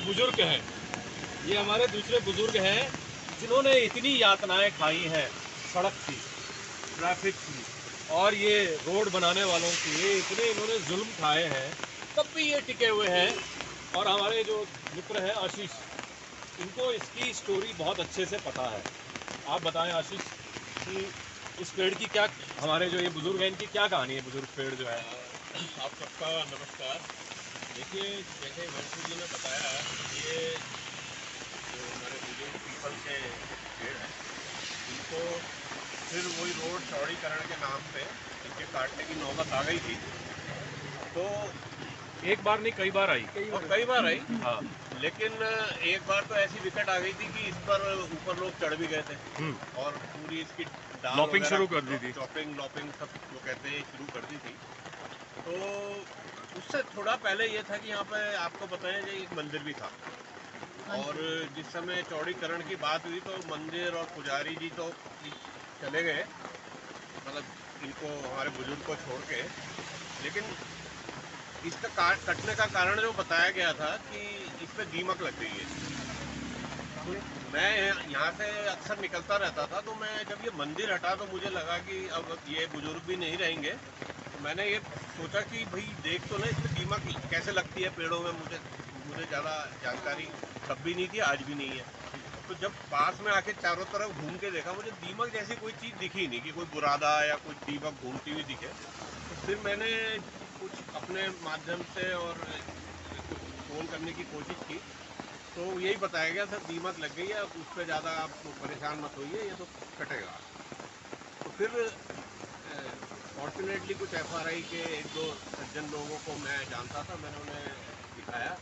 बुजुर्ग हैं, ये हमारे दूसरे बुजुर्ग हैं जिन्होंने इतनी यातनाएं खाई हैं सड़क की, ट्रैफिक की और ये रोड बनाने वालों की, ये इतने इन्होंने जुल्म खाए हैं, तब भी ये टिके हुए हैं। और हमारे जो मित्र हैं आशीष, इनको इसकी स्टोरी बहुत अच्छे से पता है। आप बताएं आशीष कि इस पेड़ की क्या, हमारे जो ये बुजुर्ग हैं इनकी क्या कहानी है, बुजुर्ग पेड़ जो है। आप सबका नमस्कार। देखिए, जैसे वंशु जी ने बताया, ये जो हमारे बुजुर्ग पीपल के पेड़ हैं, इनको फिर वही रोड चौड़ीकरण के नाम पे इनके काटने की नौबत आ गई थी। तो एक बार नहीं, कई बार आई। कई बार आई। हाँ। लेकिन एक बार तो ऐसी विकेट आ गई थी कि इस पर ऊपर लोग चढ़ भी गए थे और पूरी इसकी लॉपिंग शुरू कर दी थी, चॉपिंग लॉपिंग सब जो कहते हैं शुरू कर दी थी। तो उससे थोड़ा पहले ये था कि यहाँ पे आपको बताएं कि एक मंदिर भी था, और जिस समय चौड़ीकरण की बात हुई तो मंदिर और पुजारी जी तो चले गए, मतलब इनको हमारे बुजुर्ग को छोड़ के। लेकिन इसका कटने का कारण जो बताया गया था कि इस पर दीमक लग गई है। तो मैं यहाँ से अक्सर निकलता रहता था, तो मैं जब ये मंदिर हटा तो मुझे लगा कि अब ये बुजुर्ग भी नहीं रहेंगे। तो मैंने ये सोचा कि भाई देख तो ना इसमें दीमक कैसे लगती है पेड़ों में। मुझे ज़्यादा जानकारी तब भी नहीं थी, आज भी नहीं है। तो जब पास में आके चारों तरफ घूम के देखा, मुझे दीमक जैसी कोई चीज़ दिखी नहीं कि कोई बुरादा या कोई दीमक घूमती हुई दिखे। तो फिर मैंने कुछ अपने माध्यम से और कुछ फ़ोन करने की कोशिश की, तो यही बताया गया सर दीमक लग गई है, उस पर ज़्यादा आप परेशान मत होइए, ये तो कटेगा। तो फिर फॉर्चुनेटली कुछ FRI के एक दो सज्जन लोगों को मैं जानता था, मैंने उन्हें दिखाया,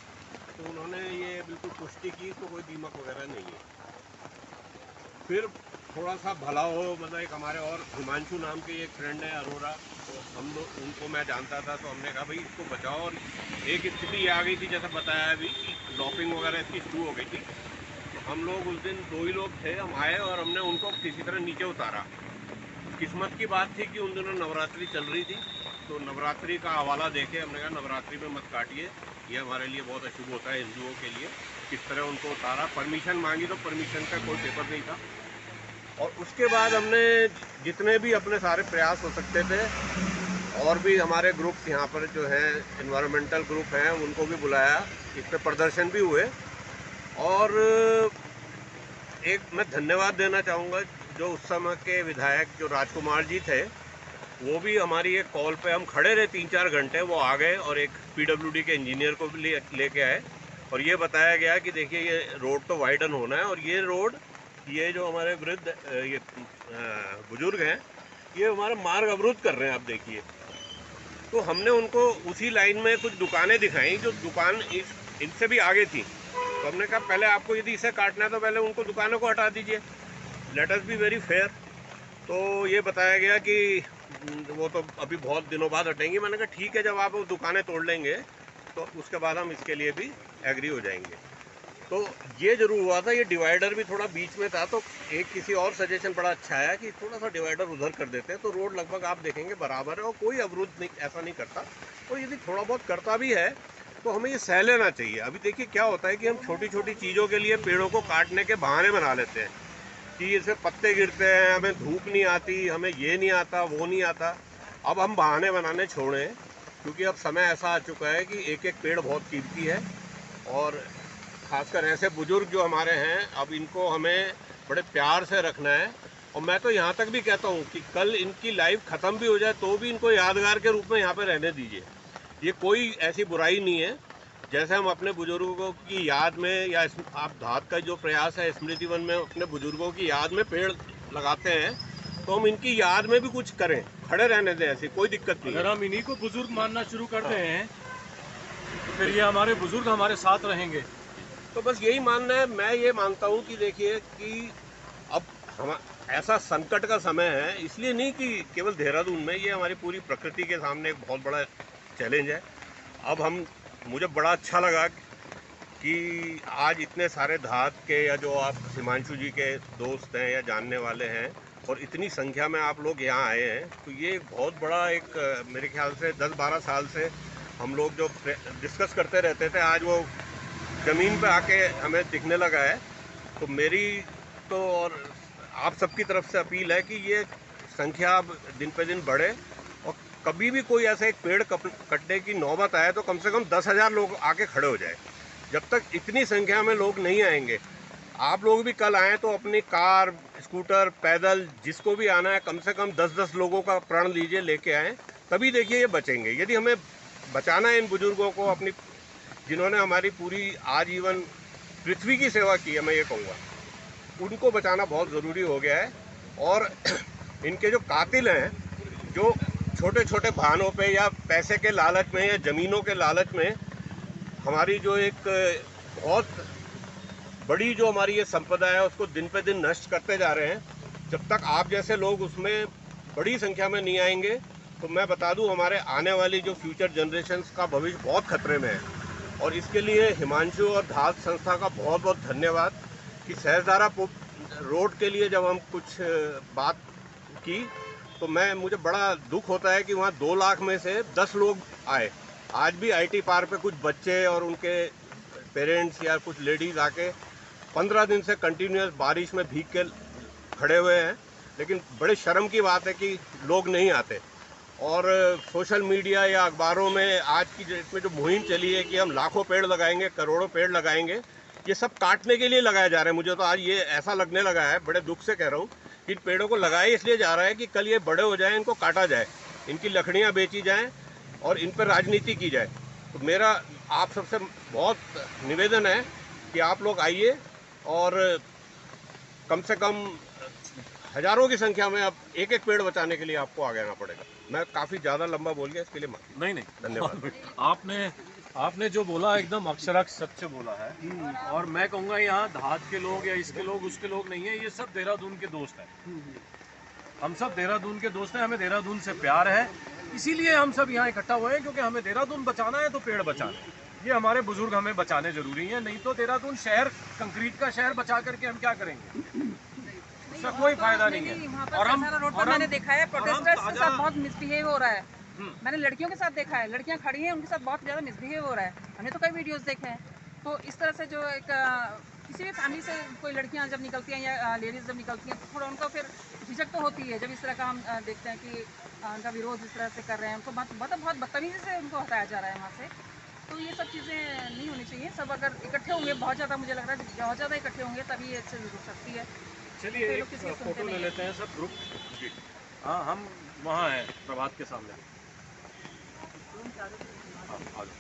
तो उन्होंने ये बिल्कुल पुष्टि की तो कोई दीमक वगैरह नहीं है। फिर थोड़ा सा भला हो, मतलब एक हमारे और हिमांशु नाम के एक फ्रेंड है अरोरा, तो हम लोग उनको मैं जानता था, तो हमने कहा भाई इसको बचाओ। और एक स्थिति आ गई थी जैसा बताया अभी कि लॉपिंग वगैरह इसकी शुरू हो गई थी। तो हम लोग उस दिन 2 ही लोग थे, हम आए और हमने उनको किसी तरह नीचे उतारा। किस्मत की बात थी कि उन दिनों नवरात्रि चल रही थी, तो नवरात्रि का हवाला देके हमने कहा नवरात्रि में मत काटिए, ये हमारे लिए बहुत अशुभ होता है हिंदुओं के लिए। किस तरह उनको उतारा, परमिशन मांगी तो परमिशन का कोई पेपर नहीं था। और उसके बाद हमने जितने भी अपने सारे प्रयास हो सकते थे, और भी हमारे ग्रुप्स यहाँ पर जो है एनवायरमेंटल ग्रुप हैं, उनको भी बुलाया, इस पर प्रदर्शन भी हुए। और एक मैं धन्यवाद देना चाहूँगा, जो उस समय के विधायक जो राजकुमार जी थे, वो भी हमारी एक कॉल पे, हम खड़े रहे 3-4 घंटे, वो आ गए और एक PWD के इंजीनियर को भी लेके आए। और ये बताया गया कि देखिए ये रोड तो वाइडन होना है, और ये रोड, ये जो हमारे वृद्ध ये बुजुर्ग हैं, ये हमारा मार्ग अवरुद्ध कर रहे हैं, आप देखिए। तो हमने उनको उसी लाइन में कुछ दुकानें दिखाई, जो दुकान इनसे भी आगे थी। तो हमने कहा पहले आपको यदि इसे काटना है तो पहले उनको दुकानों को हटा दीजिए, let us be very fair. तो ये बताया गया कि वो तो अभी बहुत दिनों बाद हटेंगी। मैंने कहा ठीक है, जब आप वो दुकानें तोड़ लेंगे तो उसके बाद हम इसके लिए भी एग्री हो जाएंगे। तो ये जरूर हुआ था, ये डिवाइडर भी थोड़ा बीच में था, तो एक किसी और सजेशन बड़ा अच्छा आया कि थोड़ा सा डिवाइडर उधर कर देते हैं, तो रोड लगभग आप देखेंगे बराबर है और कोई अवरुद्ध नहीं, ऐसा नहीं करता। और यदि थोड़ा बहुत करता भी है तो हमें ये सह लेना चाहिए। अभी देखिए क्या होता है कि हम छोटी छोटी चीज़ों के लिए पेड़ों को काटने के बहाने बना लेते हैं कि इससे पत्ते गिरते हैं, हमें धूप नहीं आती, हमें ये नहीं आता, वो नहीं आता। अब हम बहाने बनाने छोड़ें, क्योंकि अब समय ऐसा आ चुका है कि एक एक पेड़ बहुत कीमती है, और खासकर ऐसे बुजुर्ग जो हमारे हैं, अब इनको हमें बड़े प्यार से रखना है। और मैं तो यहाँ तक भी कहता हूँ कि कल इनकी लाइफ ख़त्म भी हो जाए तो भी इनको यादगार के रूप में यहाँ पे रहने दीजिए। ये कोई ऐसी बुराई नहीं है। जैसे हम अपने बुजुर्गों की याद में, या आप धात का जो प्रयास है स्मृति वन में अपने बुजुर्गों की याद में पेड़ लगाते हैं, तो हम इनकी याद में भी कुछ करें, खड़े रहने दें, ऐसी कोई दिक्कत नहीं। अगर हम इन्हीं को बुजुर्ग मानना शुरू करते हैं तो फिर ये हमारे बुजुर्ग हमारे साथ रहेंगे। तो बस यही मानना है। मैं ये मानता हूँ कि देखिए कि अब हम ऐसा संकट का समय है, इसलिए नहीं कि केवल देहरादून में, ये हमारी पूरी प्रकृति के सामने एक बहुत बड़ा चैलेंज है। अब मुझे बड़ा अच्छा लगा कि आज इतने सारे धात के, या जो आप हिमांशु जी के दोस्त हैं या जानने वाले हैं, और इतनी संख्या में आप लोग यहाँ आए हैं, तो ये बहुत बड़ा एक, मेरे ख्याल से 10-12 साल से हम लोग जो डिस्कस करते रहते थे, आज वो ज़मीन पे आके हमें दिखने लगा है। तो मेरी तो और आप सबकी तरफ से अपील है कि ये संख्या अब दिन पे दिन बढ़े, और कभी भी कोई ऐसा एक पेड़ कटने की नौबत आए तो कम से कम 10,000 लोग आके खड़े हो जाए। जब तक इतनी संख्या में लोग नहीं आएंगे, आप लोग भी कल आएँ तो अपनी कार, स्कूटर, पैदल, जिसको भी आना है कम से कम 10-10 लोगों का प्रण लीजिए, लेके आएँ, तभी देखिए ये बचेंगे। यदि हमें बचाना है इन बुजुर्गों को, अपनी जिन्होंने हमारी पूरी आजीवन पृथ्वी की सेवा की है, मैं ये कहूँगा, उनको बचाना बहुत ज़रूरी हो गया है। और इनके जो कातिल हैं, जो छोटे छोटे बहानों पे या पैसे के लालच में या ज़मीनों के लालच में हमारी जो एक बहुत बड़ी जो हमारी ये संपदा है उसको दिन पे दिन नष्ट करते जा रहे हैं, जब तक आप जैसे लोग उसमें बड़ी संख्या में नहीं आएंगे, तो मैं बता दूं हमारे आने वाली जो फ्यूचर जनरेशन्स का भविष्य बहुत खतरे में है। और इसके लिए हिमांशु और धात संस्था का बहुत बहुत धन्यवाद कि सहस्त्रधारा रोड के लिए जब हम कुछ बात की तो मुझे बड़ा दुख होता है कि वहाँ 2 लाख में से 10 लोग आए। आज भी IT पार्क पे कुछ बच्चे और उनके पेरेंट्स या कुछ लेडीज़ आके 15 दिन से कंटिन्यूस बारिश में भीग के खड़े हुए हैं, लेकिन बड़े शर्म की बात है कि लोग नहीं आते। और सोशल मीडिया या अखबारों में आज की डेट में जो मुहिम चली है कि हम लाखों पेड़ लगाएंगे, करोड़ों पेड़ लगाएंगे, ये सब काटने के लिए लगाया जा रहा है। मुझे तो आज ये ऐसा लगने लगा है, बड़े दुख से कह रहा हूँ, कि इन पेड़ों को लगाया इसलिए जा रहा है कि कल ये बड़े हो जाएं, इनको काटा जाए, इनकी लकड़ियाँ बेची जाएँ और इन पर राजनीति की जाए। तो मेरा आप सबसे बहुत निवेदन है कि आप लोग आइए और कम से कम हजारों की संख्या में अब एक एक पेड़ बचाने के लिए आपको आगे आना पड़ेगा। मैं काफ़ी ज़्यादा लंबा बोल गया, इसके लिए माफी। नहीं धन्यवाद। आपने जो बोला एकदम अक्षरक्ष सत्य बोला है। और मैं कहूँगा यहाँ धात के लोग या इसके लोग उसके लोग नहीं है, ये सब देहरादून के दोस्त हैं। हम सब देहरादून के दोस्त हैं, हमें देहरादून से प्यार है, इसीलिए हम सब यहाँ इकट्ठा हुए हैं, क्योंकि हमें देहरादून बचाना है तो पेड़ बचाना है। ये हमारे बुजुर्ग हमें बचाने जरूरी हैं, नहीं तो देहरादून शहर, कंक्रीट का शहर बचा करके हम क्या करेंगे? उसका कोई फायदा नहीं है। और हम रोड पर मैंने देखा है प्रोटेस्टर्स के साथ बहुत मिसबिहेव हो रहा है। मैंने लड़कियों के साथ देखा है, लड़कियां खड़ी हैं, उनके साथ बहुत ज़्यादा मिसबिहेव हो रहा है। हमने तो कई वीडियोस देखे हैं। तो इस तरह से जो एक किसी भी फैमिली से कोई लड़कियां जब निकलती हैं या लेडीज़ जब निकलती हैं, तो थोड़ा उनको फिर झिझक तो होती है जब इस तरह का हम देखते हैं कि उनका विरोध इस तरह से कर रहे हैं, उनको बहुत बदतमीजी से उनको हटाया जा रहा है वहाँ से। तो ये सब चीज़ें नहीं होनी चाहिए। सब अगर इकट्ठे होंगे, बहुत ज़्यादा मुझे लग रहा है बहुत ज़्यादा इकट्ठे होंगे तभी ये चीज़ रुक सकती है। चलिए एक फोटो ले लेते हैं सब ग्रुप। हाँ, हम वहाँ हैं प्रभात के सामने। हाँ, आ जाओ।